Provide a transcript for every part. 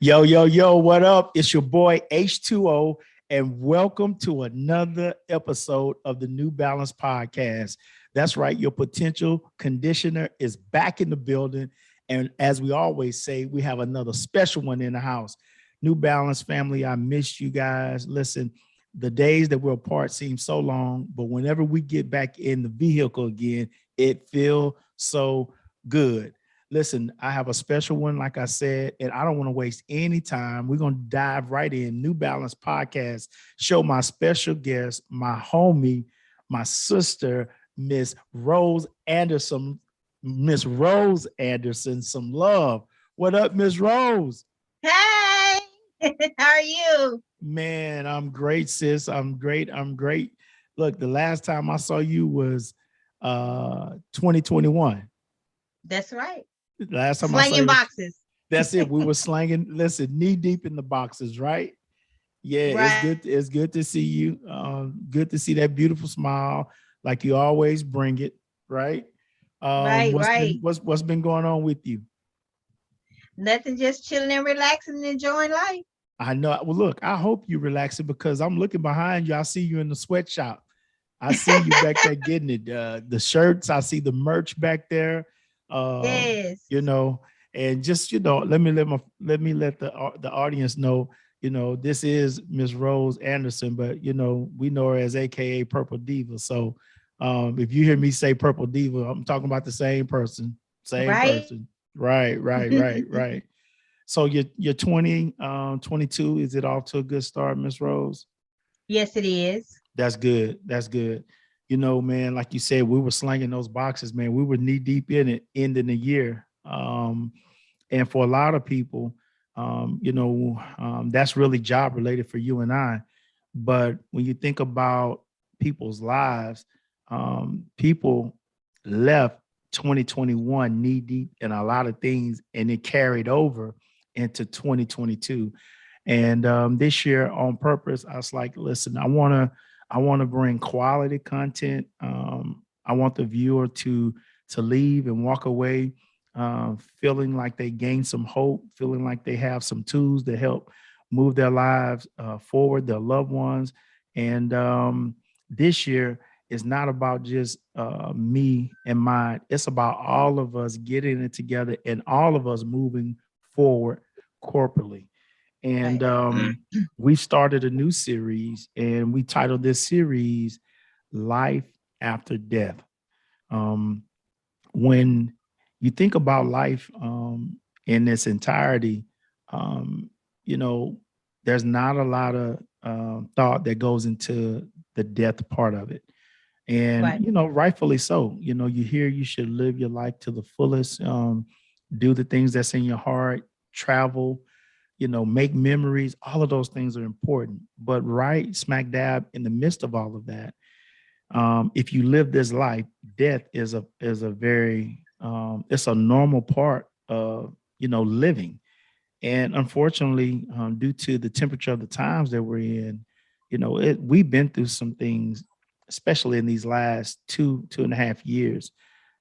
Yo, yo, yo, what up? It's your boy H2O, and welcome to another episode of the New Balance Podcast. That's right, your potential conditioner is back in the building. And as we always say, we have another special one in the house. New Balance family, I missed you guys. Listen, the days that we're apart seem so long, but whenever we get back in the vehicle again, it feels so good. Listen, I have a special one, like I said, and I don't want to waste any time. We're going to dive right in. New Balance Podcast, show my special guest, my homie, my sister, Miss Rose Anderson. Miss Rose Anderson, some love. What up, Miss Rose? Hey, how are you? Man, I'm great, sis. I'm great. I'm great. Look, the last time I saw you was 2021. That's right. Last time I saw Slinging you, boxes. that's it. We were slanging. Listen, knee deep in the boxes, right? Yeah, it's Right, good. It's good to see you. Good to see that beautiful smile, like you always bring it, right? What's been right. what's been going on with you? Nothing, just chilling and relaxing and enjoying life. I know. Well, look, I hope you relax it because I'm looking behind you. I see you in the sweatshop. I see you back there getting it. The shirts. I see the merch back there. Uh, Yes. you know, and just let the audience know. This is Miss Rose Anderson, but we know her as AKA Purple Diva. So, if you hear me say Purple Diva, I'm talking about the same person. Same Right. person. Right. Right. Right. Right. So you're 20, 22. Is it off to a good start, Miss Rose? Yes, it is. That's good. That's good. Man, like you said, we were slinging those boxes, man. We were knee deep in it, ending the year. And for a lot of people, that's really job related for you and I. But when you think about people's lives, people left 2021 knee deep in a lot of things, and it carried over into 2022. And this year, on purpose, I was like, listen, I want to bring quality content. I want the viewer to leave and walk away feeling like they gain some hope, feeling like they have some tools to help move their lives forward, their loved ones. And this year is not about just me and mine. It's about all of us getting it together and all of us moving forward corporately. And Right. we started a new series, and we titled this series Life After Death. Um, when you think about life in its entirety, um, you know, there's not a lot of thought that goes into the death part of it. And, Right. rightfully so. You hear you should live your life to the fullest, do the things that's in your heart, travel, make memories. All of those things are important. But right smack dab in the midst of all of that, if you live this life, death is a very it's a normal part of living. And unfortunately, due to the temperature of the times that we're in, we've been through some things, especially in these last 2.5 years.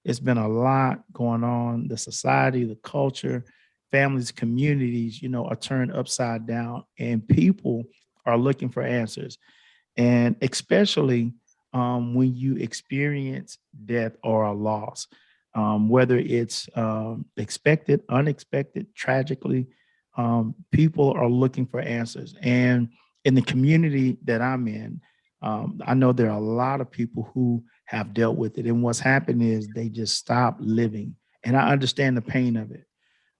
It's been a lot going on. The society, the culture, families, communities, are turned upside down, and people are looking for answers. And especially when you experience death or a loss, whether it's expected, unexpected, tragically, people are looking for answers. And in the community that I'm in, I know there are a lot of people who have dealt with it. And what's happened is they just stop living. And I understand the pain of it.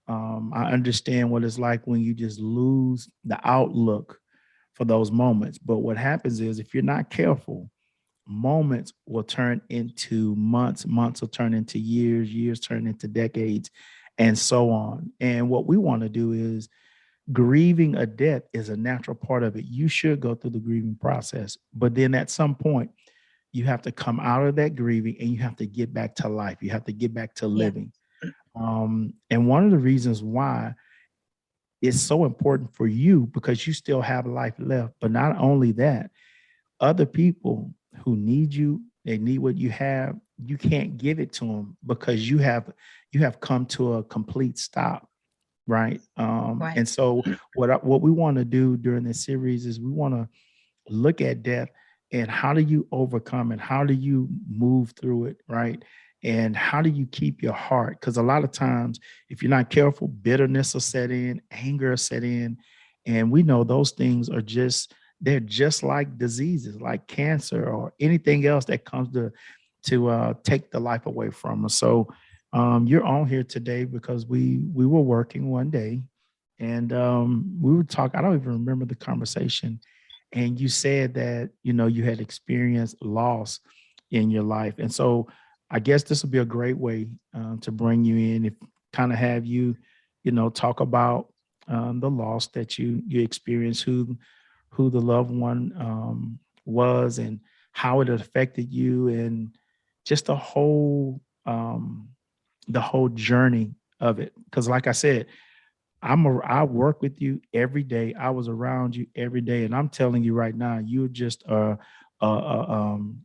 I understand what it's like when you just lose the outlook for those moments. But what happens is if you're not careful, moments will turn into months, months will turn into years, years turn into decades, and so on. And what we want to do is grieving a death is a natural part of it. You should go through the grieving process. But then at some point, you have to come out of that grieving and you have to get back to life. You have to get back to Yeah. living. And one of the reasons why it's so important for you because you still have life left. But not only that, other people who need you, they need what you have. You can't give it to them because you have come to a complete stop. right? Right. And so what we want to do during this series is we want to look at death and how do you overcome it? How do you move through it, right? And how do you keep your heart? Because a lot of times, if you're not careful, bitterness will set in, anger will set in. And we know those things are they're just like diseases, like cancer or anything else that comes to take the life away from us. So you're on here today because we were working one day and we were talking. I don't even remember the conversation, and you said that you had experienced loss in your life, and so I guess this would be a great way to bring you in, if kind of have you talk about the loss that you experienced, who the loved one was, and how it affected you, and just the whole journey of it. Because like I said, I work with you every day. I was around you every day, and I'm telling you right now, you're just a, a, um,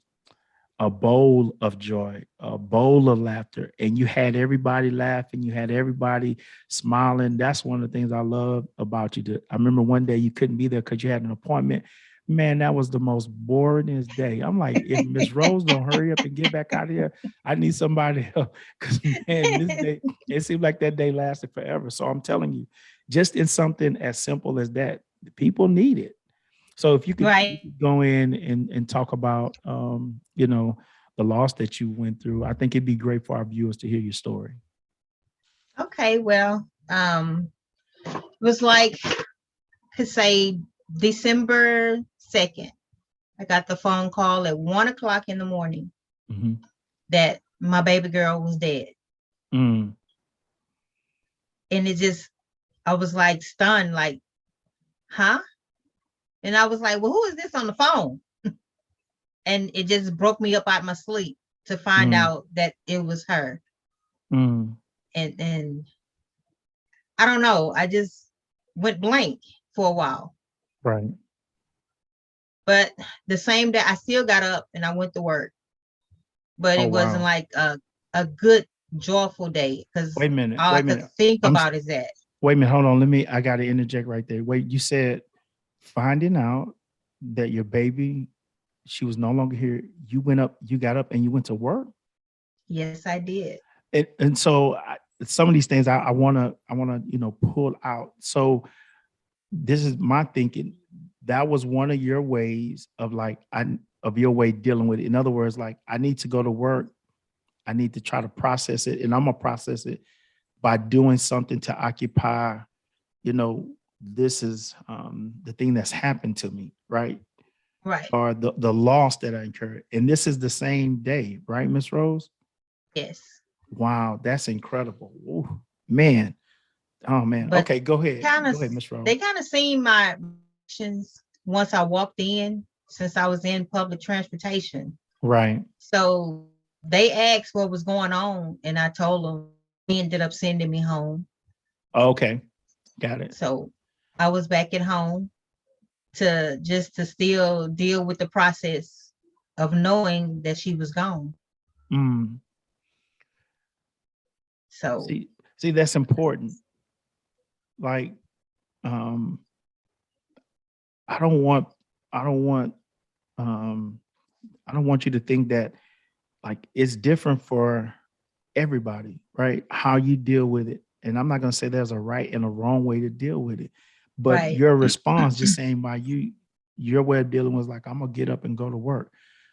a bowl of joy, a bowl of laughter, and you had everybody laughing, you had everybody smiling. That's one of the things I love about you. I remember one day you couldn't be there because you had an appointment. Man, that was the most boringest day. I'm like, if Miss Rose don't hurry up and get back out of here, I need somebody else. Because man, this day, it seemed like that day lasted forever. So I'm telling you, just in something as simple as that, people need it. So if you Right. could go in and talk about the loss that you went through, I think it'd be great for our viewers to hear your story. Okay. Well, it was like, could say December 2nd. I got the phone call at 1 o'clock in the morning Mm-hmm. that my baby girl was dead. Mm, And I was like stunned, like, huh? And I was like, well, who is this on the phone? And it just broke me up out my sleep to find mm, out that it was her. mm, And I don't know, I just went blank for a while. right. But the same day I still got up and I went to work. But Oh it wasn't wow. like a good, joyful day because Wait a minute. all I Wait a could minute. think I'm about is that. wait a minute. Hold on. I got to interject right there. Wait, you said finding out that your baby, she was no longer here. You got up and you went to work. Yes, I did. And so some of these things I want to pull out. So this is my thinking. That was one of your ways of of your way dealing with it. In other words, like I need to go to work. I need to try to process it, and I'm gonna process it by doing something to occupy. You know, this is the thing that's happened to me, right? Right. Or the loss that I incurred, and this is the same day, right, Miss Rose? Yes. Wow, that's incredible. Ooh, man. Oh man. But Okay, go ahead. kind of Go ahead, Miss Rose. they kind of seen my actions once I walked in, since I was in public transportation. Right. So they asked what was going on, and I told them. He ended up sending me home. Okay. Got it. So I was back at home to still deal with the process of knowing that she was gone. Mm. So See, that's important. Like, um, I don't want, I don't want, um, I don't want you to think that like it's different for everybody, right? How you deal with it. And I'm not going to say there's a right and a wrong way to deal with it, but right, your response, just saying by your way of dealing was like, I'm gonna get up and go to work.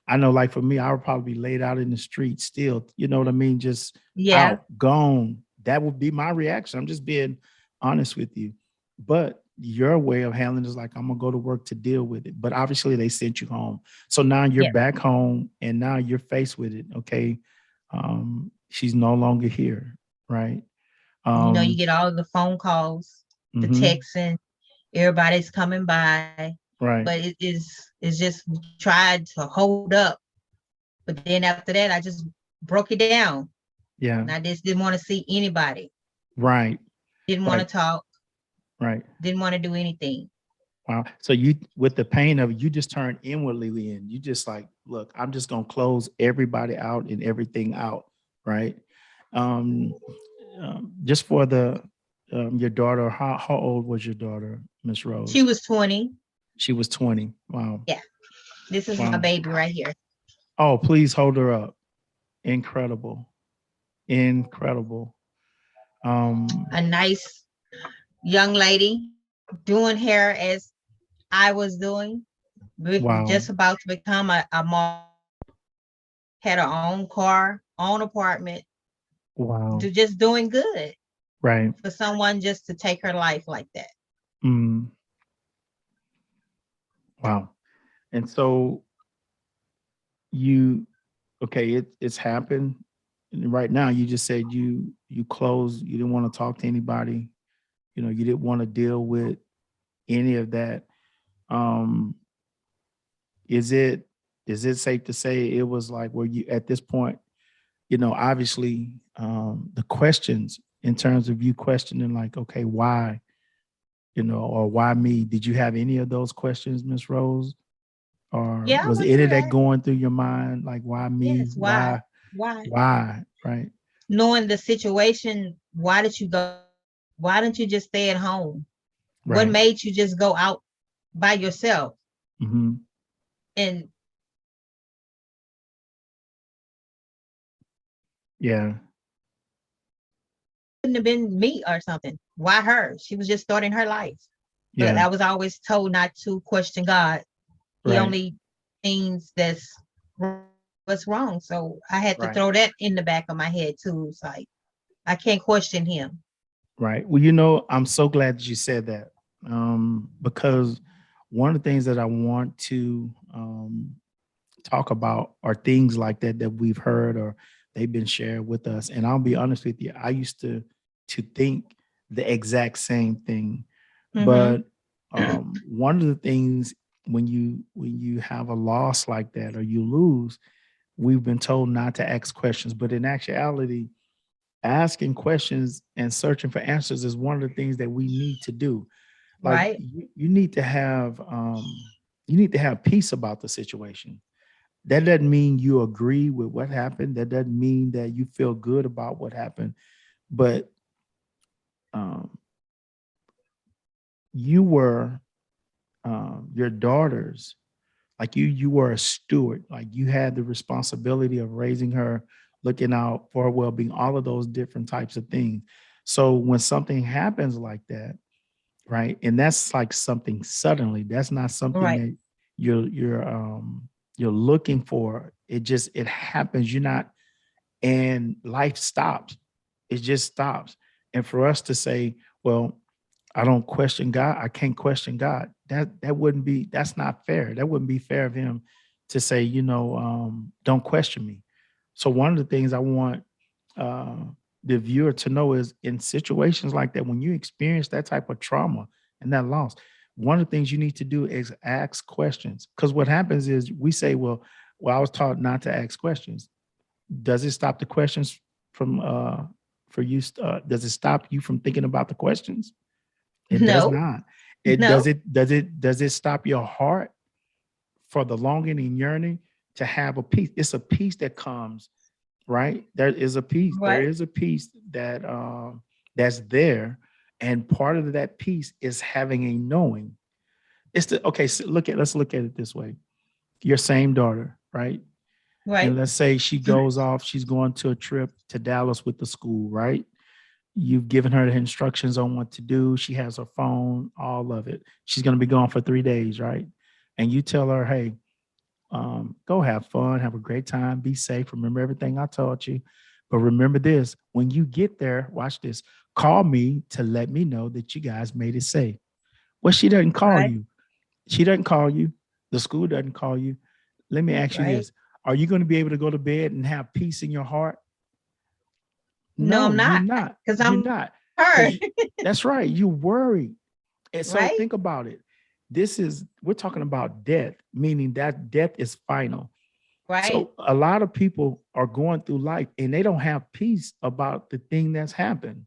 I know, like for me, I would probably be laid out in the street still, you know what I mean? Just yeah, out, gone. That would be my reaction. I'm just being honest with you. But your way of handling is like, I'm gonna go to work to deal with it. But obviously they sent you home. So now you're yeah. back home and now you're faced with it. Okay. She's no longer here, right? You Um, get all of the phone calls, the mhm, texting, everybody's coming by, right. but it's just tried to hold up. But then after that, I just broke it down, Yeah. and I just didn't want to see anybody. Right. Didn't want Right. to talk. Right. Didn't want to do anything. Wow. So you, with the pain of it, you just turn inwardly in. You just like, look, I'm just gonna close everybody out and everything out, right? Um, just for your daughter, how old was your daughter, Miss She Rose? was 20. She was 20. Wow. Yeah. This is my Wow. baby right here. Oh, please hold her up. Incredible. Incredible. A nice young lady doing hair as I was doing, Wow. just about to become a mom, had her own car, own apartment, Wow. just doing good Right. for someone just to take her life like that. Mm, wow. And so you, okay, it's happened. And right now, you just said you closed, you didn't want to talk to anybody, you didn't want to deal with any of that. Um, is it is it safe to say it was like where you at this point, obviously, the questions in terms of you questioning like, okay, why, or why me? Did you have any of those questions, Miss Rose? Or Yeah, I was went any through of that that. going through your mind? Like, why me? Yes. Why? Why? Why? Why? Right? Knowing the situation, why did you go? Why didn't you just stay at home? What Right. made you just go out by yourself? Hmm. And Yeah. couldn't have been me or something. Why her? She was just starting her life. But Yeah. I was always told not to question God. He Right. only things that's what's wrong. So I had to Right. throw that in the back of my head too. It's like I can't question him. Right. Well, I'm so glad that you said that, because one of the things that I want to talk about are things like that we've heard or they've been shared with us. And I'll be honest with you, I used to think the exact same thing. Mm-hmm. But one of the things when you have a loss like that or you lose, we've been told not to ask questions. But in actuality, asking questions and searching for answers is one of the things that we need to do. Like Right. you need to have peace about the situation. That doesn't mean you agree with what happened. That doesn't mean that you feel good about what happened. But um, you were your daughters, like you were a steward. Like you had the responsibility of raising her, looking out for her well-being, all of those different types of things. So when something happens like that, right, and that's like something suddenly. That's not something Right. that you're looking for. It happens. You're not, and life stops. It just stops. And for us to say, well, I don't question God, I can't question God. That wouldn't be, that's not fair. That wouldn't be fair of him to say, don't question me. So one of the things I want uh, the viewer to know is in situations like that, when you experience that type of trauma and that loss, one of the things you need to do is ask questions. Because what happens is we say, well, I was taught not to ask questions. Does it stop the questions from for you? Does it stop you from thinking about the questions? It does No. not. It No. does it does it does it stop your heart for the longing and yearning to have a peace? It's a peace that comes, right? There is a peace. There Right. is a peace that's there, and part of that peace is having a knowing. It's the okay. So let's look at it this way. Your same daughter, right? And Right. let's say she goes off. She's going to a trip to Dallas with the school, right? You've given her the instructions on what to do. She has her phone, all of it. She's going to be gone for 3 days, right? And you tell her, hey, go have fun, have a great time, be safe. Remember everything I taught you. But remember this, when you get there, watch this, call me to let me know that you guys made it safe. Well, she doesn't call Right. you. She doesn't call you. The school doesn't call you. Let me ask you Right. this. Are you going to be able to go to bed and have peace in your heart? No, I'm No, you're not. not. Because You're I'm not. her. Because that's right. You worry. And so Right. think about it. We're talking about death, meaning that death is final. Right. So a lot of people are going through life and they don't have peace about the thing that's happened.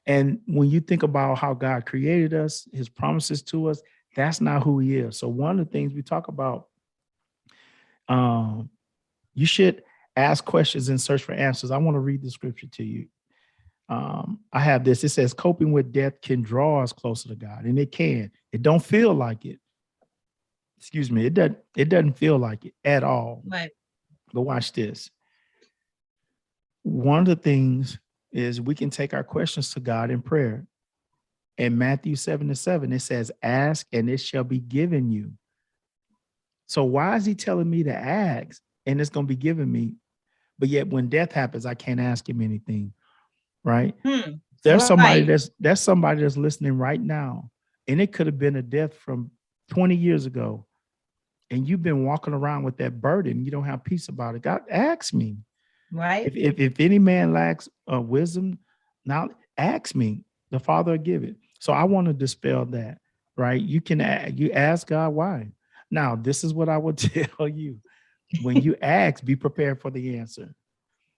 And when you think about how God created us, his promises to us, that's not who he is. So one of the things we talk about, um, you should ask questions and search for answers. I want to read the scripture to you. I have this. It says coping with death can draw us closer to God, and it can. It don't feel like it. Excuse me. It doesn't. It doesn't feel like it at all. Right. But watch this. One of the things is we can take our questions to God in prayer. In Matthew 7:7, it says, "Ask and it shall be given you." So why is he telling me to ask and it's going to be given me? But yet when death happens, I can't ask him anything, right? There's somebody Right. that's somebody that's listening right now, and it could have been a death from 20 years ago, and you've been walking around with that burden. You don't have peace about it. God, ask me. Right. If any man lacks wisdom, now ask me. The Father will give it. So I want to dispel that, right? You ask God why. Now, this is what I would tell you. When you ask, be prepared for the answer.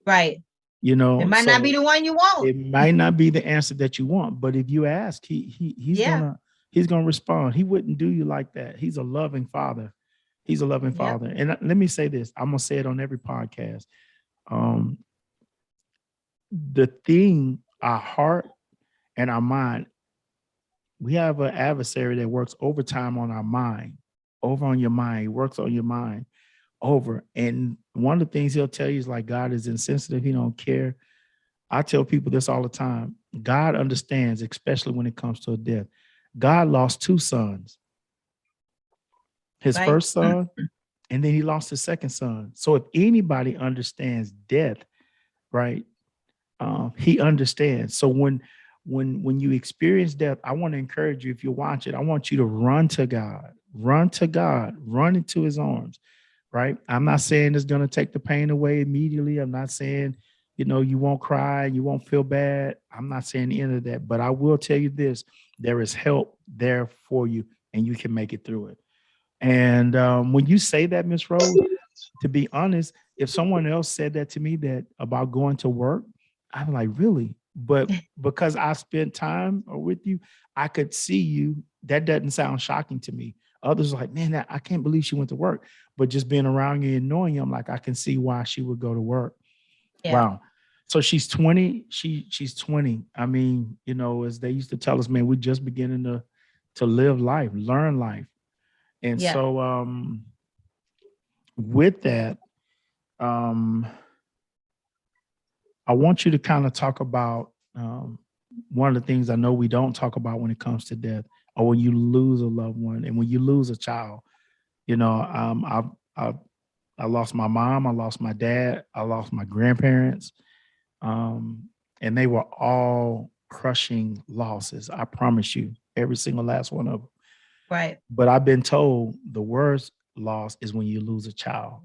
Right. You It know, might not be so the one you want. it might not be the answer that you want, but if you ask, Yeah. he's gonna respond. He wouldn't do you like that. He's a loving father. He's a loving Yep. father. And let me say this: I'm gonna say it on every podcast. Um, the thing, our heart and our mind, we have an adversary that works overtime on our mind, over on your mind. He works on your mind over. And one of the things he'll tell you is like God is insensitive. He don't care. I tell people this all the time. God understands, especially when it comes to a death. God lost two sons, his Right. first son, and then he lost his second son. So if anybody understands death, right, he understands. So when you experience death, I want to encourage you, if you watch it, I want you to run to God, run into his arms, right? I'm not saying it's going to take the pain away immediately. I'm not saying, you won't cry, you won't feel bad. I'm not saying the end of that, but I will tell you this: there is help there for you, and you can make it through it. And when you say that, Miss Rose, to be honest, if someone else said that to me that about going to work, I'm like, really? But because I spent time with you, I could see you. That doesn't sound shocking to me. Others are like, man, I can't believe she went to work. But just being around you and knowing you, I'm like, I can see why she would go to work. Yeah. Wow. So she's 20. She's 20. I mean, as they used to tell us, man, we're just beginning to live life, learn life. And Yeah. so with that, um, I want you to kind of talk about one of the things I know we don't talk about when it comes to death, or when you lose a loved one, and when you lose a child. I I lost my mom, I lost my dad, I lost my grandparents, and they were all crushing losses. I promise you, every single last one of them. Right. But I've been told the worst loss is when you lose a child.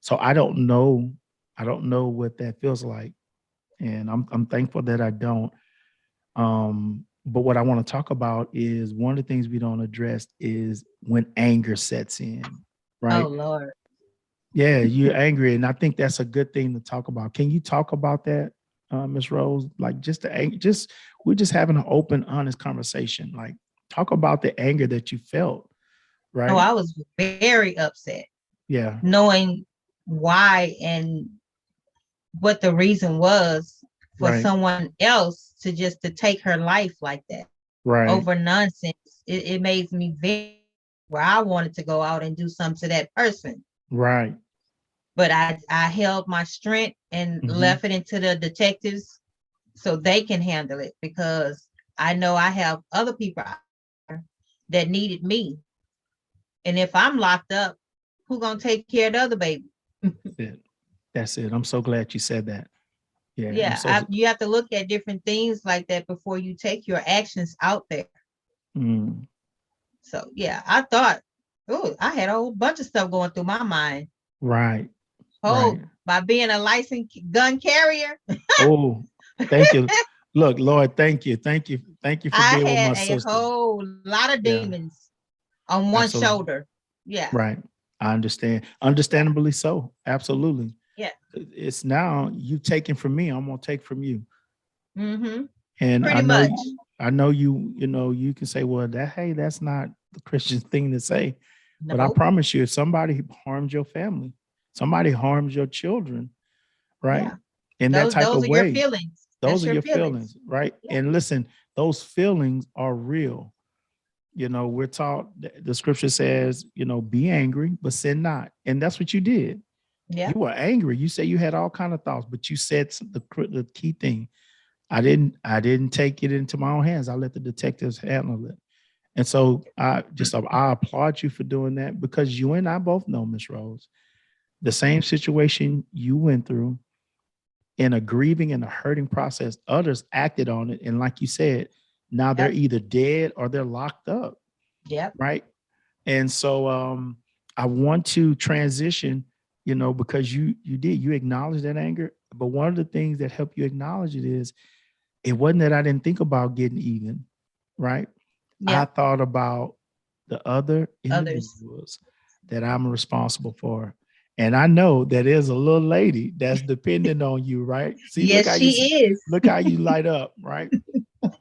So I don't know what that feels like, and I'm thankful that I don't. But what I want to talk about is one of the things we don't address is when anger sets in, Oh right? Lord. Yeah, you're angry, and I think that's a good thing to talk about. Can you talk about that, Miss Rose? Like just the anger, just we're just having an open, honest conversation. Like talk about the anger that you felt, Oh, right? I was very upset Yeah, knowing why and what the reason was for right, someone else to take her life like that right, over nonsense. It made me very where I wanted to go out and do something to that person. right. But I held my strength and Hmm. left it into the detectives so they can handle it, because I know I have other people out there that needed me. And if I'm locked up, who gonna take care of the other baby? That's it. That's it. I'm so glad you said that. Yeah, I'm Yeah, so. you have to look at different things like that before you take your actions out there. Mm, So yeah, I thought, oh, I had a whole bunch of stuff going through my mind. right, right. Oh, by being a licensed gun carrier, Oh, thank you. Look, Lord, thank you for I being with had my a sister. whole lot of Yeah, demons on one absolutely. shoulder. Yeah, Right. I understand. yeah, Understandably so. Absolutely. yeah. It's now you taking from me, I'm gonna take from you. Mm-hmm. And Pretty much. I know you can say, well, hey, that's not the Christian thing to say. But I No. promise you, if somebody harms your family, somebody harms your children, right? Yeah. In that Those type those of are your way, feelings. Those That's are your your feelings. feelings, right? Yeah. And listen, those feelings are real. We're taught, the scripture says, be angry, but sin not. And that's what you did. You Yeah. were angry. You said you had all kind of thoughts, but you said the key thing. I didn't take it into my own hands. I let the detectives handle it. And so I applaud you for doing that, because you and I both know, Miss Rose, the same situation you went through in a grieving and a hurting process, others acted on it. And like you said, now they're Yep. either dead or they're locked up, Yep. right? And so I want to transition, because you acknowledge that anger. But one of the things that help you acknowledge it is, it wasn't that I didn't think about getting even, right? I Yep. thought about the other Others. individuals that I'm responsible for. And I know that there's a little lady that's dependent on you, right? See, Yes, she is. look how you light up, right?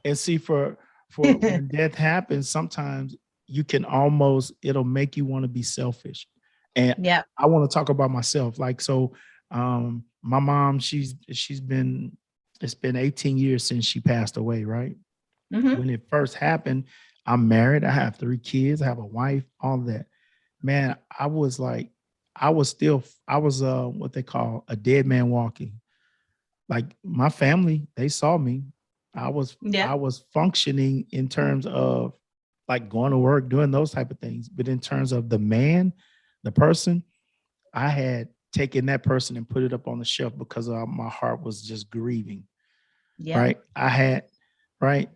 And see, for when death happens, sometimes you can almost, it'll make you want to be selfish. And Yep. I want to talk about myself. Like, so my mom, she's been it's been 18 years since she passed away, right? Hmm. When it first happened, I'm married, I have 3 kids, I have a wife, all that. Man, I was like, I was what they call a dead man walking. Like, my family, they saw me. I Yeah. was functioning in terms of like going to work, doing those type of things. But in terms of the person, I had taken that person and put it up on the shelf because my heart was just grieving, Yep. right? Right?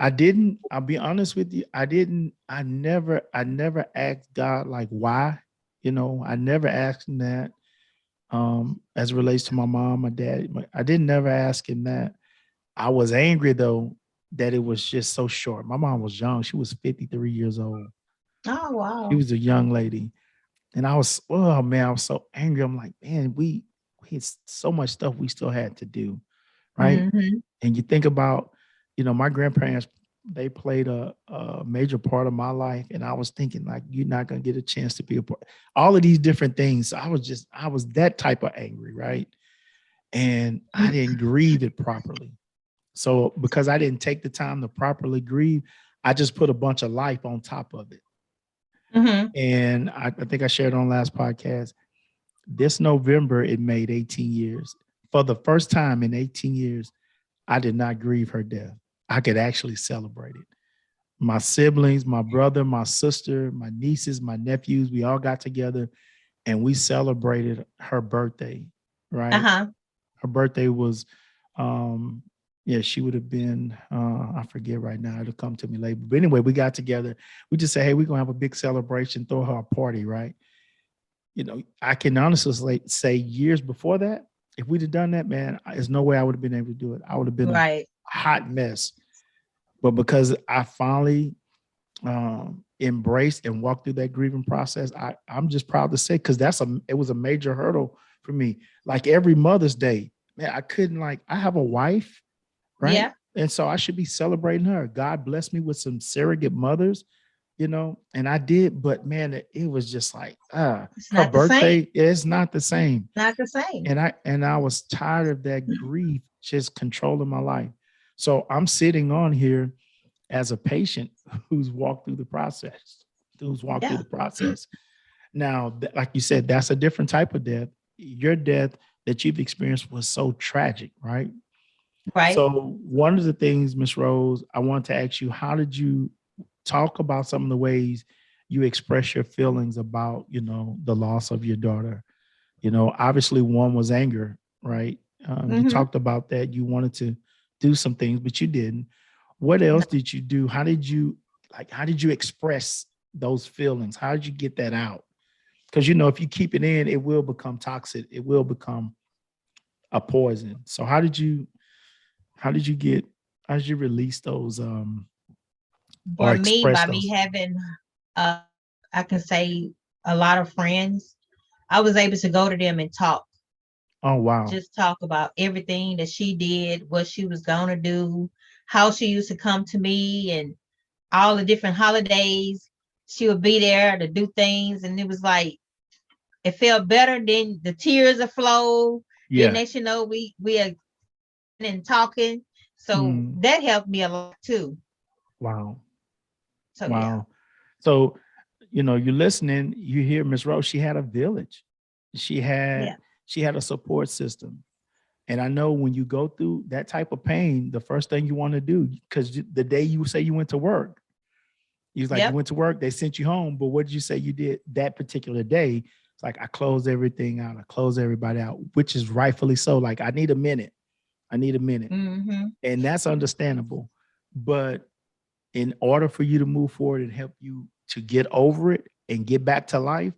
I'll be honest with you, I never asked God, like, why. I never asked him that. As it relates to my mom, my dad, I didn't never ask him that. I was angry though that it was just so short. My mom was young. She was 53 years old. Oh, She wow. was a young lady. And oh man, I was so angry. I'm like, man, we had so much stuff we still had to do, right? Hmm. And you think about, my grandparents, they played a major part of my life. And I was thinking, like, you're not going to get a chance to be a part, all of these different things. So I was that type of angry, right? And I didn't grieve it properly. So because I didn't take the time to properly grieve, I just put a bunch of life on top of it. Hmm. And I think I shared on last podcast, this November, it made 18 years. For the first time in 18 years, I did not grieve her death. I could actually celebrate it. My siblings, my brother, my sister, my nieces, my nephews, we all got together and we celebrated her birthday, right? Uh-huh. Her birthday was, um, yeah, she would have been, I forget right now, it'll come to me later. But anyway, we got together. We just said, hey, we're going to have a big celebration, throw her a party, right? I can honestly say years before that, if we'd have done that, man, there's no way I would have been able to do it. I would have been a Right. hot mess. But because I finally embraced and walked through that grieving process, I'm just proud to say, because it was a major hurdle for me. Like every Mother's Day, man, I couldn't, like, I have a wife, right? Yeah. And so I should be celebrating her. God blessed me with some surrogate mothers, and I did, but man, it was just like, It's her not the same. birthday is not the same. Not the same. And I was tired of that grief just controlling my life. So I'm sitting on here as a patient who's walked through the process, who's walked through Yeah. the process. Now, like you said, that's a different type of death. Your death that you've experienced was so tragic, right? Right. So one of the things, Miss Rose, I want to ask you, how did you talk about some of the ways you express your feelings about, the loss of your daughter? Obviously one was anger, right? You Hmm. talked about that. You wanted to do some things, but you didn't. What else did you do? How did you express those feelings? How did you get that out? Because, if you keep it in, it will become toxic. It will become a poison. So how did you get, how did you release those, or For me, express by me those? having, uh, I can say a lot of friends, I was able to go to them and talk, Oh, wow. just talk about everything that she did, what she was going to do, how she used to come to me, and all the different holidays. She would be there to do things. And it was like, it felt better. Then the tears would flow. Then Yeah. next, we and talking. So Mm, that helped me a lot too. wow. So yeah. Wow. So, you're listening, you hear Miss Rose, she had a village. She Yeah. had she had a support system. And I know when you go through that type of pain, the first thing you want to do, because the day you say you went to work, you was like, you Yep. went to work, they sent you home. But what did you say you did that particular day? It's like, I closed everything out. I closed everybody out, which is rightfully so. Like, I need a minute. I need a minute. Mm-hmm. And that's understandable. But in order for you to move forward and help you to get over it and get back to life,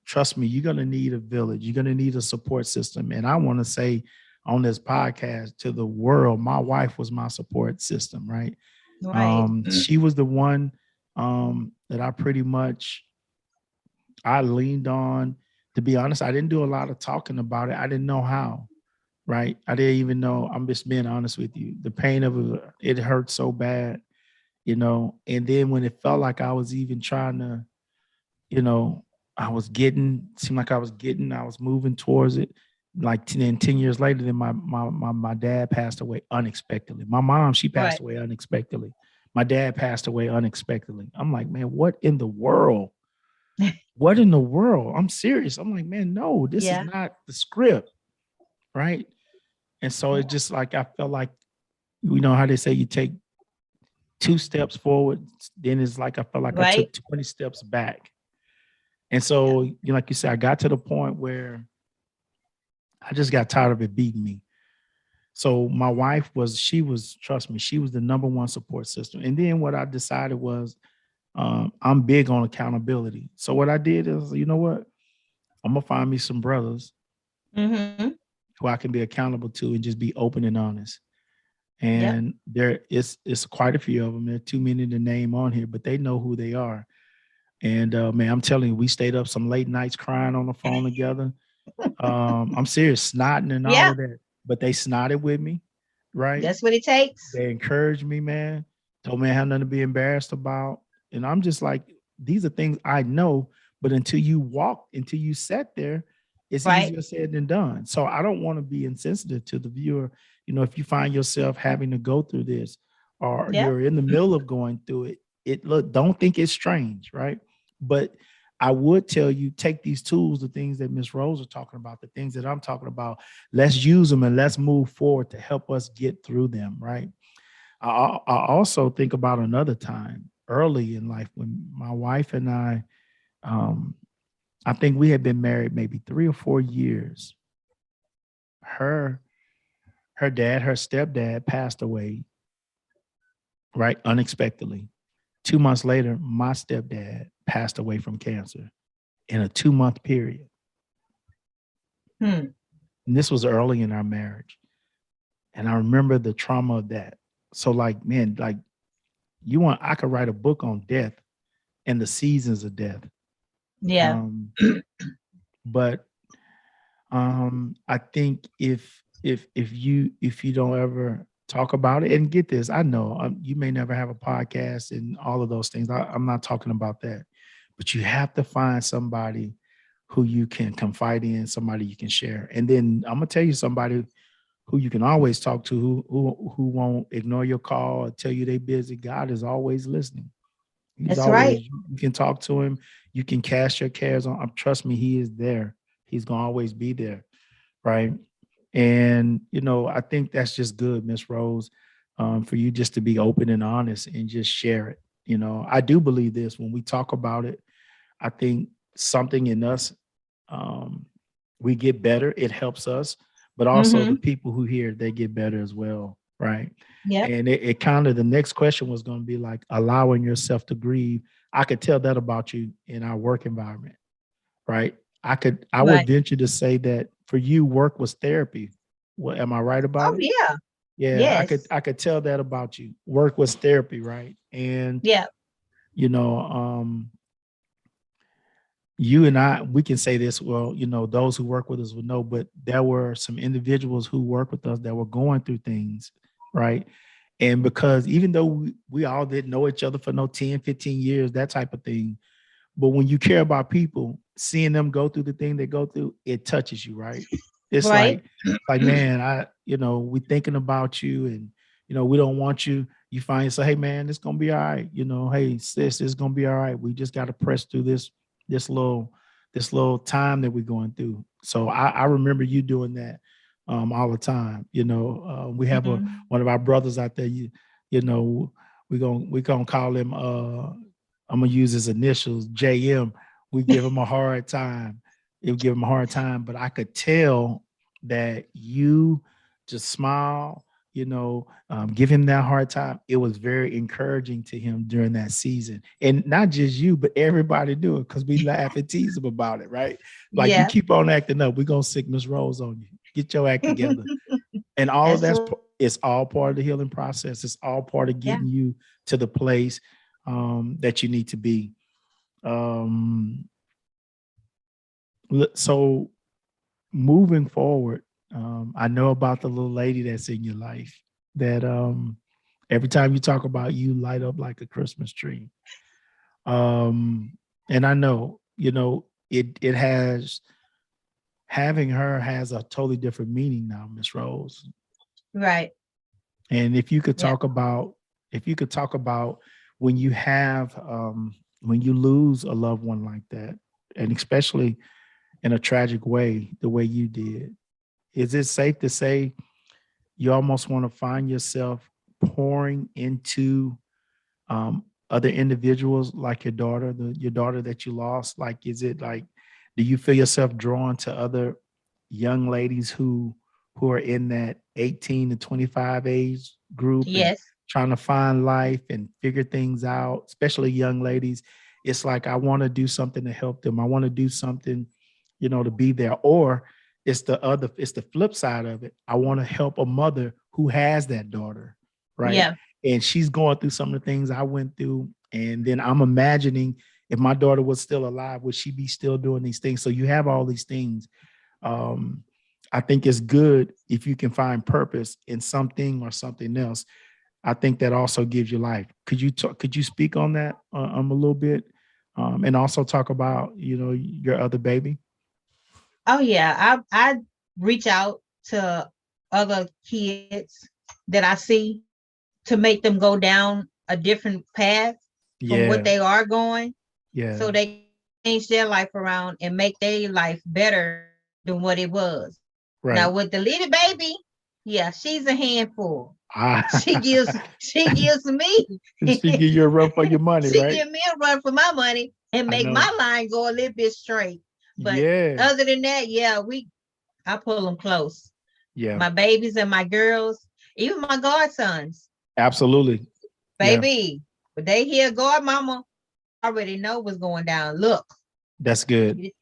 trust me, you're going to need a village. You're going to need a support system. And I want to say on this podcast to the world, my wife was my support system, right? Right. She was the one that I pretty much I leaned on. To be honest, I didn't do a lot of talking about it. I didn't know how, right? I didn't even know. I'm just being honest with you. The pain of it hurt so bad, And then when it felt like I was even trying to, you know, seemed like I was moving towards it. Like then 10 years later, then my dad passed away unexpectedly. My mom, she passed Right. away unexpectedly. My dad passed away unexpectedly. I'm like, man, what in the world? What in the world? I'm serious. I'm like, man, no, this is Yeah. not the script, right? And so Yeah. it's just like I felt like, how they say you take 2 steps forward, then it's like I felt like I Right. took 20 steps back. And so, like you said, I got to the point where I just got tired of it beating me. So my wife trust me, she was the number one support system. And then what I decided was, I'm big on accountability. So what I did is, you know what? I'm gonna find me some brothers Mm-hmm. who I can be accountable to and just be open and honest. Yep. And there is it's quite a few of them. There are too many to name on here, but they know who they are. And man, I'm telling you, we stayed up some late nights crying on the phone together. I'm serious, snotting and all Yeah. of that. But they snotted with me, right? That's what it takes. They encouraged me, man. Told me I had nothing to be embarrassed about. And I'm just like, these are things I know, but until you sat there, it's Right. easier said than done. So I don't want to be insensitive to the viewer. If you find yourself having to go through this or Yep. you're in the middle of going through it, don't think it's strange, right? But I would tell you, take these tools, the things that Miss Rose are talking about, the things that I'm talking about, let's use them and let's move forward to help us get through them, right? I also think about another time early in life when my wife and um, I think we had been married maybe 3 or 4 years. Her, her stepdad passed away, right, unexpectedly. 2 months later, my stepdad passed away from cancer in a 2 month period. Hmm. And this was early in our marriage. And I remember the trauma of that. So, like, man, like I could write a book on death and the seasons of death. Yeah. Um, but I think if you don't ever talk about it, and get this, I know you may never have a podcast and all of those things. I'm not talking about that, but you have to find somebody who you can confide in, somebody you can share. And then I'm gonna tell you somebody who you can always talk to, who won't ignore your call or tell you they busy. God is always listening. He's That's always, right. you can talk to him. You can cast your cares on. Trust me, he is there. He's gonna always be there, right? And I think that's just good, Miss Rose, for you just to be open and honest and just share it. I do believe this when we talk about it. I think something in us, um, we get better. It helps us, but also the Mm-hmm. people who hear, they get better as well, right? Yep. And it kind of, the next question was going to be like allowing yourself to grieve. I could tell that about you in our work environment, right? I would Right. venture to say that for you, work was therapy. What, am I right about Oh it? yeah. Yeah, I could Yes. I could tell that about you. Work was therapy, right? And Yeah. you know, um, you and I, we can say this. Well, those who work with us will know, but there were some individuals who work with us that were going through things, right? And because even though we all didn't know each other for no 10, 15 years, that type of thing, but when you care about people, seeing them go through the thing they go through, it touches you, right? It's Right. like, man, we thinking about you, and we don't want you. You find say, hey man, it's gonna be all right. Hey sis, it's gonna be all right. We just gotta press through this little this little time that we're going through. So I remember you doing that all the time. We have Mhm. one of our brothers out there. You know, we gonna call him. I'm gonna use his initials, JM. We give him a hard time. It would give him a hard time, but I could tell that you just smile, give him that hard time. It was very encouraging to him during that season. And not just you, but everybody do it because we laugh and tease him about it, right? Like you Yeah. keep on acting up, we're gonna sick Miss Rose on you. Get your act together. And all of That's that's right. it's all part of the healing process. It's all part of Yeah. getting you to the place that you need to be. Um, so moving forward, I know about the little lady that's in your life that every time you talk about, you light up like a Christmas tree. And I know, it has having her has a totally different meaning now, Miss Rose. Right. And Yeah. if you could talk about when you have when you lose a loved one like that, and especially in a tragic way, the way you did, is it safe to say you almost want to find yourself pouring into other individuals like your daughter, your daughter that you lost? Like, is it like, do you feel yourself drawn to other young ladies who are in that 18 to 25 age group and Yes. trying to find life and figure things out, especially young ladies? It's like, I want to do something to help them. I want to do something, to be there. Or it's the flip side of it. I want to help a mother who has that daughter, right? Yeah. And she's going through some of the things I went through. And then I'm imagining, if my daughter was still alive, would she be still doing these things? So you have all these things. Um, I think it's good if you can find purpose in something or something else. I think that also gives you life. Could you speak on that a little bit, and also talk about your other baby? Oh yeah. I reach out to other kids that I see to make them go down a different path from what Yeah, they are going, yeah, so they can change their life around and make their life better than what it was. Now right. with the little baby, yeah, she's a handful. She Ah, gives she gives me she give you a run for your money, she right? give me a run for my money and I make know. my line go a little bit straight. But Yeah, other than that, yeah, I pull them close. yeah, My babies and my girls, even my godsons, absolutely. Yeah, baby. But they hear God mama already know what's going down. Look, that's good. get it,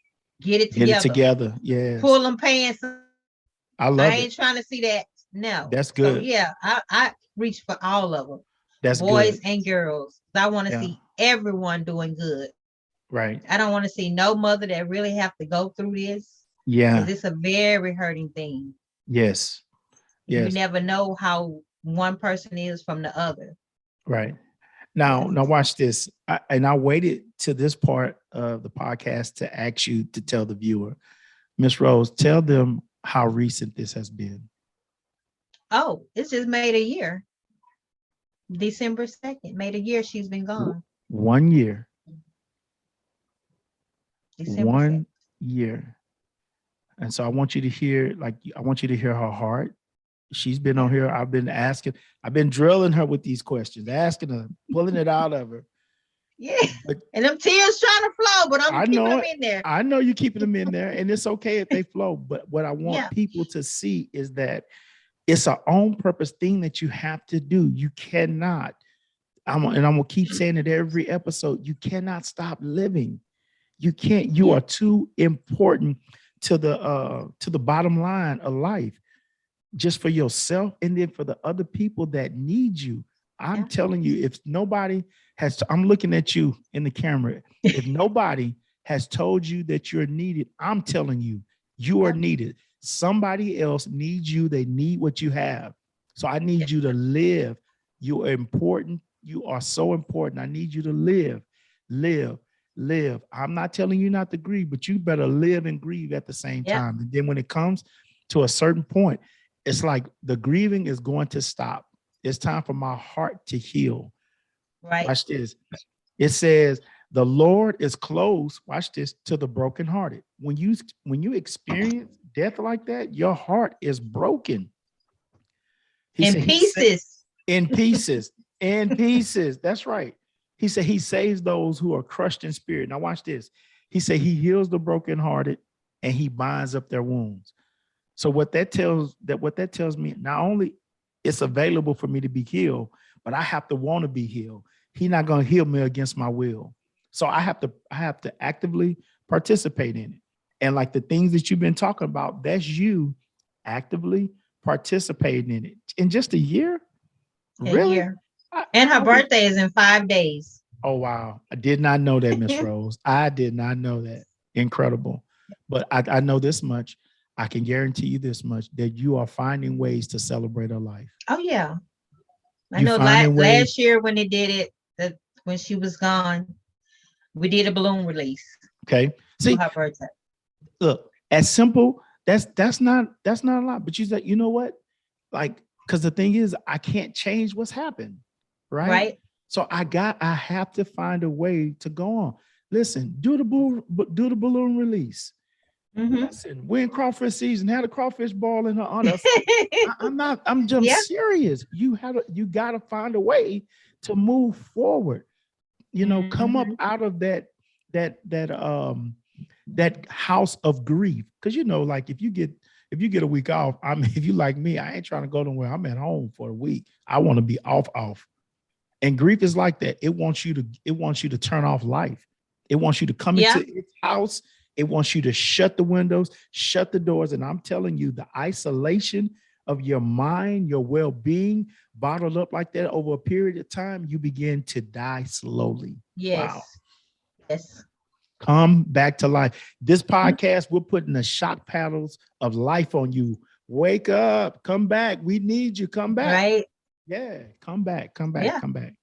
get it Get it together. together. Yes, Pull them pants. I I love it. ain't trying to see that. No. That's So good. yeah, I reach for all of them, That's boys good. and girls. I want to Yeah, see everyone doing good. right. I don't want to see no mother that really have to go through this, because Yeah, it's a very hurting thing. yes, You yes, never know how one person is from the other. right. Yeah. Now watch this. And I waited to this part of the podcast to ask you to tell the viewer, Miss Rose, tell them how recent this has been. Oh, it's just made a year. December 2nd, made a year she's been gone. 1 year, December 2nd. 1 year. And so I want you to hear, I want you to hear her heart. She's been on Yeah. here. I've been drilling her with these questions, asking her, pulling it out of her. Yeah. But And them tears trying to flow, but I'm I keeping know them it. in there. I know you're keeping them in there, and it's okay if they flow. But what I want Yeah. people to see is that it's an on purpose thing that you have to do. You cannot, and I'm gonna keep saying it every episode. You cannot stop living. You can't. You Yeah. are too important to the bottom line of life, just for yourself and then for the other people that need you. I'm Yeah. telling you, if nobody I'm looking at you in the camera. If nobody has told you that you're needed, I'm telling you, you are Yeah. needed. Somebody else needs you. They need what you have. So I need you to live. You are important. You are so important. I need you to live, live, live. I'm not telling you not to grieve, but you better live and grieve at the same Yeah. time. And then when it comes, to a certain point, it's like the grieving is going to stop. It's time for my heart to heal. Right. Watch this. It says, the Lord is close, watch this, to the brokenhearted. When you experience death like that, your heart is broken. He In said he said pieces. in pieces, in pieces. That's right. He said he saves those who are crushed in spirit. Now watch this. He said he heals the brokenhearted and he binds up their wounds. So what that tells me, not only it's available for me to be healed, but I have to want to be healed. He's not going to heal me against my will. So I have to actively participate in it. And like the things that you've been talking about, that's you actively participating in it. In just a year? A Really? year. I, And her I would. birthday is in 5 days. Oh wow. I did not know that, Miss Rose. I did not know that. Incredible. But I know this much. I can guarantee you this much that you are finding ways to celebrate her life. Oh yeah. I You know finding ways. last year when they did it, when she was gone, we did a balloon release Okay. for See, her birthday. look, as simple, that's not a lot. But you said, you know what? Like, because the thing is, I can't change what's happened. Right. Right? So I have to find a way to go on. Listen, do the balloon release. Mm-hmm. Listen, when crawfish season, had a crawfish ball in her honor. I'm not, I'm just Yeah. serious. You gotta find a way to move forward. Come up Mm-hmm. out of that house of grief. Because like if you get a week off, I mean, if you like me, I ain't trying to go nowhere. I'm at home for a week. I want to be off. And grief is like that. It wants you to turn off life. It wants you to come Yeah. into its house. It wants you to shut the windows, shut the doors. And I'm telling you, the isolation of your mind, your well-being, bottled up like that over a period of time, you begin to die slowly. Wow. Yes. Yes. Come back to life. This podcast, we're putting the shock paddles of life on you. Wake up, come back. We need you. Come back. Right? Yeah, come back, come back, Yeah. come back.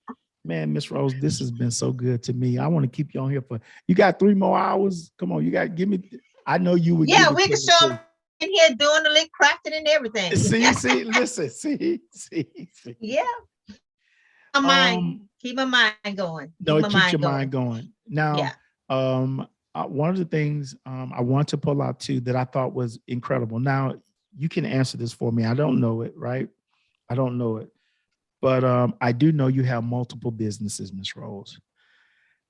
Man, Miss Rose, this has been so good to me. I want to keep you on here for, you got 3 more hours. Come on, you got to give me, I know you would give Yeah, it we to can me show too. them in here doing the link crafting and everything. See, listen, see. Yeah. My mind. Um, Keep my mind going. no, Keep it my keeps your mind mind going. going. Yeah. Now, one of the things I want to pull out too that I thought was incredible. Now, you can answer this for me. I don't know it, right? I don't know it. But I do know you have multiple businesses, Miss Rose.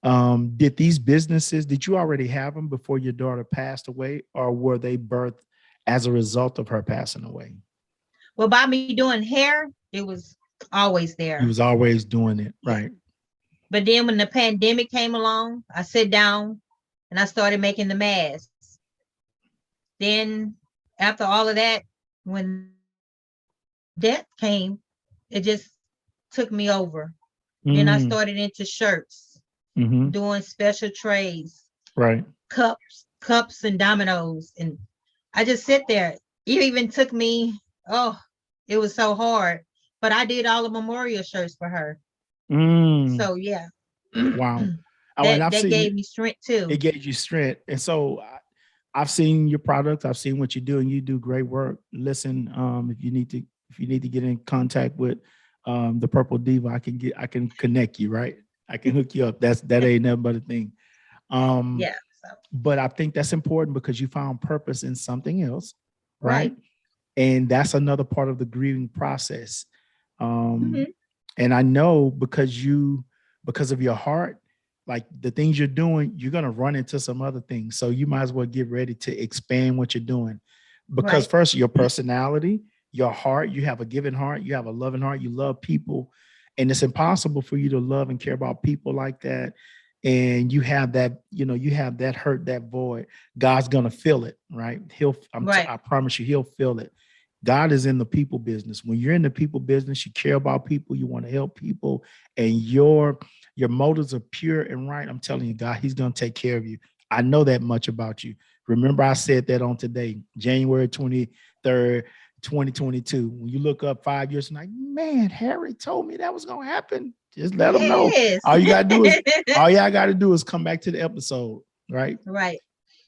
Did you already have them before your daughter passed away, or were they birthed as a result of her passing away? Well, by me doing hair, it was always You there. was always doing it, Yeah. right? But then when the pandemic came along, I sat down and I started making the masks. Then after all of that, when death came, it just took me over. Then I Mm, started into shirts, hmm. doing special trays, Right. cups and dominoes. And I just sit there. It even took me, oh, it was so hard. But I did all the memorial shirts for her. Mm, So yeah. wow. Oh, and that I've that seen gave you. me strength too. It gave you strength, and so I've seen your products. I've seen what you do, and you do great work. Listen, if you need to get in contact with the Purple Diva, I can connect you, right? I can hook you up. That ain't nothing but a thing. Um, Yeah. So but I think that's important because you found purpose in something else, right? right. And that's another part of the grieving process. Um, Hmm. and I know because of your heart, like the things you're doing, you're gonna run into some other things. So you might as well get ready to expand what you're doing. Because Right. first, your personality, your heart, you have a giving heart, you have a loving heart, you love people. And it's impossible for you to love and care about people like that. And you have that hurt, that void. God's gonna fill it, right? Right. I promise you, He'll fill it. God is in the people business. When you're in the people business, you care about people, you want to help people, and your motives are pure and right. I'm telling you, God, He's gonna take care of you. I know that much about you. Remember, I said that on today, January 23rd, 2022. When you look up 5 years and like, man, Harry told me that was gonna happen. Just let them know. Yes. All y'all gotta do is come back to the episode, right? Right.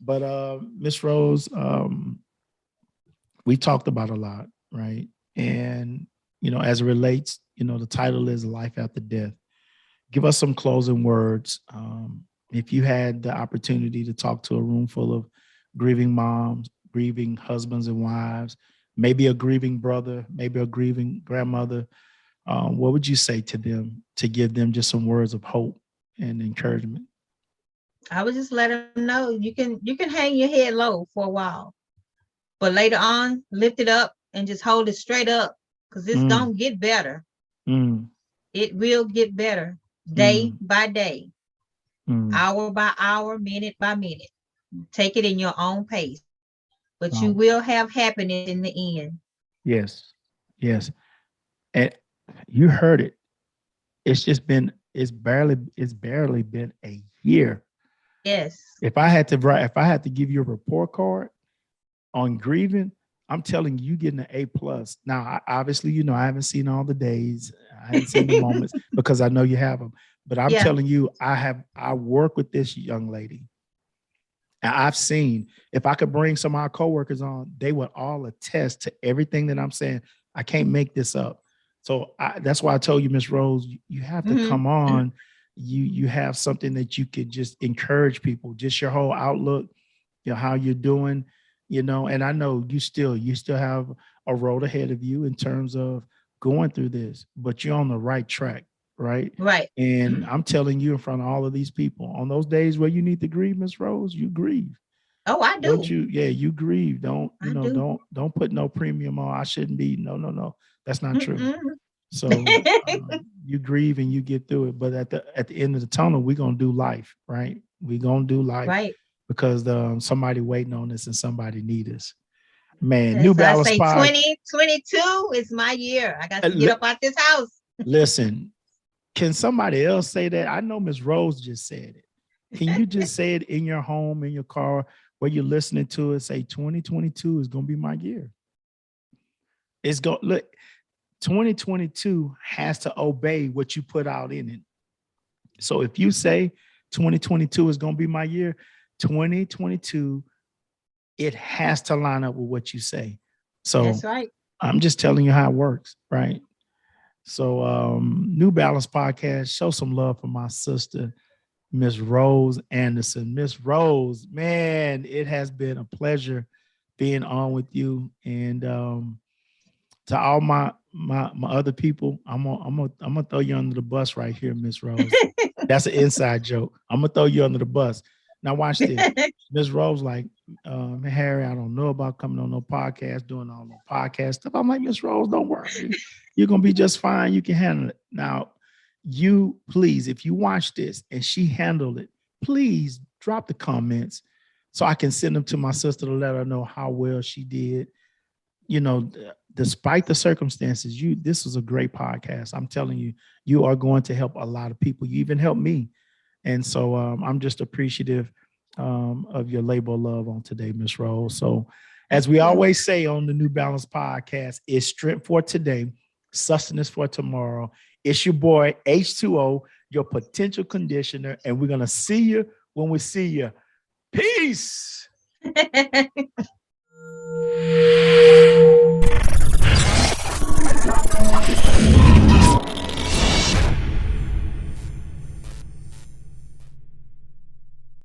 But Miss Rose, we talked about a lot, right? And, as it relates, the title is Life After Death. Give us some closing words. If you had the opportunity to talk to a room full of grieving moms, grieving husbands and wives, maybe a grieving brother, maybe a grieving grandmother, what would you say to them to give them just some words of hope and encouragement? I would just let them know you can hang your head low for a while, but later on lift it up and just hold it straight up, because it's Mm, gonna get better. mm, It will get better day mm, by day, mm. hour by hour, minute by minute. Take it in your own pace, but you Wow. will have happiness in the end. Yes. Yes. And you heard it. It's barely been a year. Yes. If I had to give you a report card on grieving, I'm telling you, getting an A+. Now, obviously, I haven't seen all the days. I haven't seen the moments because I know you have them. But I'm Yeah. telling you, I work with this young lady. And I've seen, if I could bring some of our coworkers on, they would all attest to everything that I'm saying. I can't make this up. So that's why I told you, Miss Rose, you have to Hmm. come on. You have something that you could just encourage people, just your whole outlook, how you're doing, and I know you still have a road ahead of you in terms of going through this, but you're on the right track, right? Right. And I'm telling you in front of all of these people, on those days where you need to grieve, Miss Rose, you grieve. Oh, I Don't do. you? Yeah, you grieve. Don't, I do. don't put no premium on. I shouldn't be. No, no, no. That's not true. Mm-mm. So you grieve and you get through it. But at the end of the tunnel, we're gonna do life, right? We're gonna do life Right. because somebody waiting on us and somebody need us. Man, New As I Balance say, Pod. 2022 is my year. I got uh, to get li- up out this house. Listen, can somebody else say that? I know Miss Rose just said it. Can you just say it in your home, in your car, where you're listening to it? Say 2022 is gonna be my year. It's go look. 2022 has to obey what you put out in it. So if you say 2022 is going to be my year, 2022, it has to line up with what you say. That's So right. I'm just telling you how it works, right? So New Balance Podcast, show some love for my sister, Miss Rose Anderson. Miss Rose, man, it has been a pleasure being on with you. And to all my other people, I'm gonna throw you under the bus right here, Miss Rose. That's an inside joke. I'm gonna throw you under the bus. Now watch this. Miss Rose, like, Harry, I don't know about coming on no podcast, doing all no podcast stuff. I'm like, Miss Rose, don't worry. You're gonna be just fine. You can handle it. Now, you please, if you watch this and she handled it, please drop the comments so I can send them to my sister to let her know how well she did. you know, Despite the circumstances, this was a great podcast. I'm telling you, you are going to help a lot of people. You even helped me. And so I'm just appreciative of your labor of love on today, Miss Rose. So as Thank we you. always say on the New Balance podcast, it's strength for today, sustenance for tomorrow. It's your boy H2O, your potential conditioner. And we're going to see you when we see you. Peace.